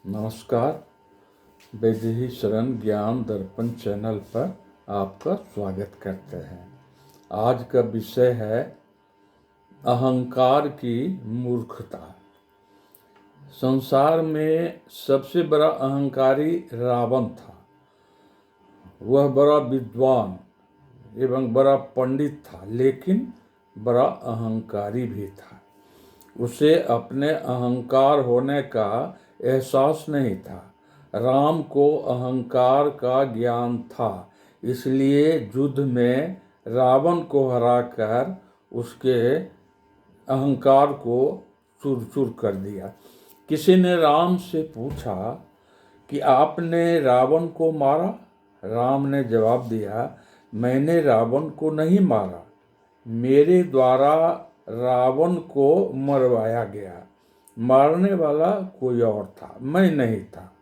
नमस्कार। वैदेही शरण ज्ञान दर्पण चैनल पर आपका स्वागत करते हैं। आज का विषय है अहंकार की मूर्खता। संसार में सबसे बड़ा अहंकारी रावण था। वह बड़ा विद्वान एवं बड़ा पंडित था, लेकिन बड़ा अहंकारी भी था। उसे अपने अहंकार होने का एहसास नहीं था। राम को अहंकार का ज्ञान था, इसलिए युद्ध में रावण को हराकर उसके अहंकार को चूर-चूर कर दिया। किसी ने राम से पूछा कि आपने रावण को मारा? राम ने जवाब दिया, मैंने रावण को नहीं मारा, मेरे द्वारा रावण को मरवाया गया। मारने वाला कोई और था, मैं नहीं था।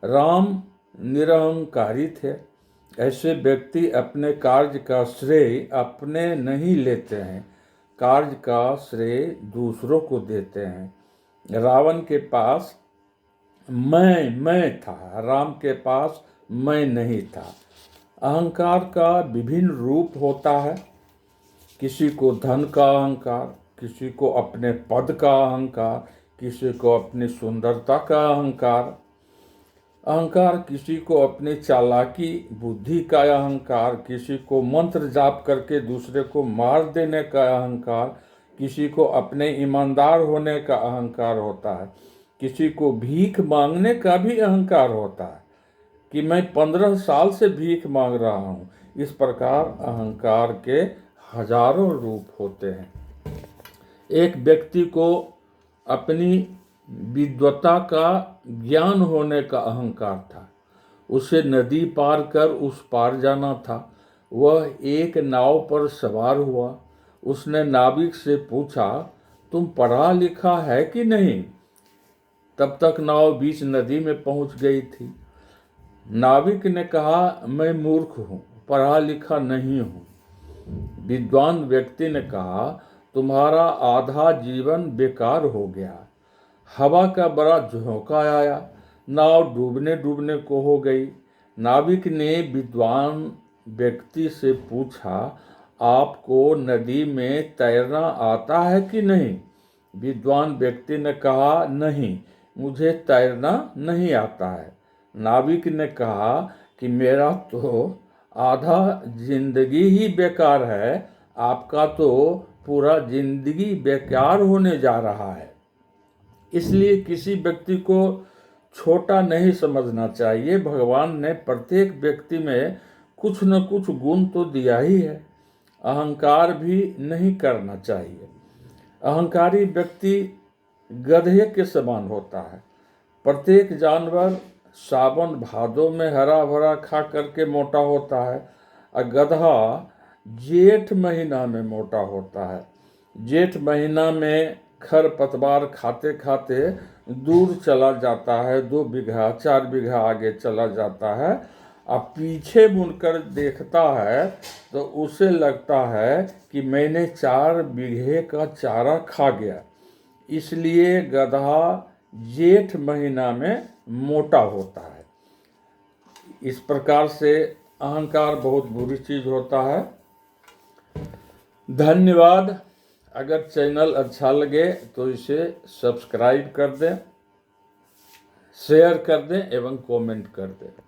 राम निरहंकारी थे। ऐसे व्यक्ति अपने कार्य का श्रेय अपने नहीं लेते हैं, कार्य का श्रेय दूसरों को देते हैं। रावण के पास मैं था, राम के पास मैं नहीं था। अहंकार का विभिन्न रूप होता है। किसी को धन का अहंकार, किसी को अपने पद का अहंकार, किसी को अपनी सुंदरता का अहंकार, किसी को अपनी चालाकी बुद्धि का अहंकार, किसी को मंत्र जाप करके दूसरे को मार देने का अहंकार, किसी को अपने ईमानदार होने का अहंकार होता है, किसी को भीख मांगने का भी अहंकार होता है कि मैं 15 साल से भीख मांग रहा हूँ। इस प्रकार अहंकार के हजारों रूप होते हैं। एक व्यक्ति को अपनी विद्वता का ज्ञान होने का अहंकार था। उसे नदी पार कर उस पार जाना था। वह एक नाव पर सवार हुआ। उसने नाविक से पूछा, तुम पढ़ा लिखा है कि नहीं? तब तक नाव बीच नदी में पहुंच गई थी। नाविक ने कहा, मैं मूर्ख हूँ, पढ़ा लिखा नहीं हूँ। विद्वान व्यक्ति ने कहा, तुम्हारा आधा जीवन बेकार हो गया। हवा का बड़ा झोंका आया, नाव डूबने डूबने को हो गई। नाविक ने विद्वान व्यक्ति से पूछा, आपको नदी में तैरना आता है कि नहीं? विद्वान व्यक्ति ने कहा, नहीं, मुझे तैरना नहीं आता है। नाविक ने कहा कि मेरा तो आधा जिंदगी ही बेकार है, आपका तो पूरा जिंदगी बेकार होने जा रहा है। इसलिए किसी व्यक्ति को छोटा नहीं समझना चाहिए। भगवान ने प्रत्येक व्यक्ति में कुछ न कुछ गुण तो दिया ही है। अहंकार भी नहीं करना चाहिए। अहंकारी व्यक्ति गधे के समान होता है। प्रत्येक जानवर सावन भादों में हरा भरा खा करके मोटा होता है और गधा जेठ महीना में मोटा होता है। जेठ महीना में खर पतवार खाते खाते दूर चला जाता है, 2 बीघा 4 बीघा आगे चला जाता है। अब पीछे मुड़कर देखता है तो उसे लगता है कि मैंने 4 बीघे का चारा खा गया। इसलिए गधा जेठ महीना में मोटा होता है। इस प्रकार से अहंकार बहुत बुरी चीज होता है। धन्यवाद। अगर चैनल अच्छा लगे तो इसे सब्सक्राइब कर दें, शेयर कर दें एवं कमेंट कर दें।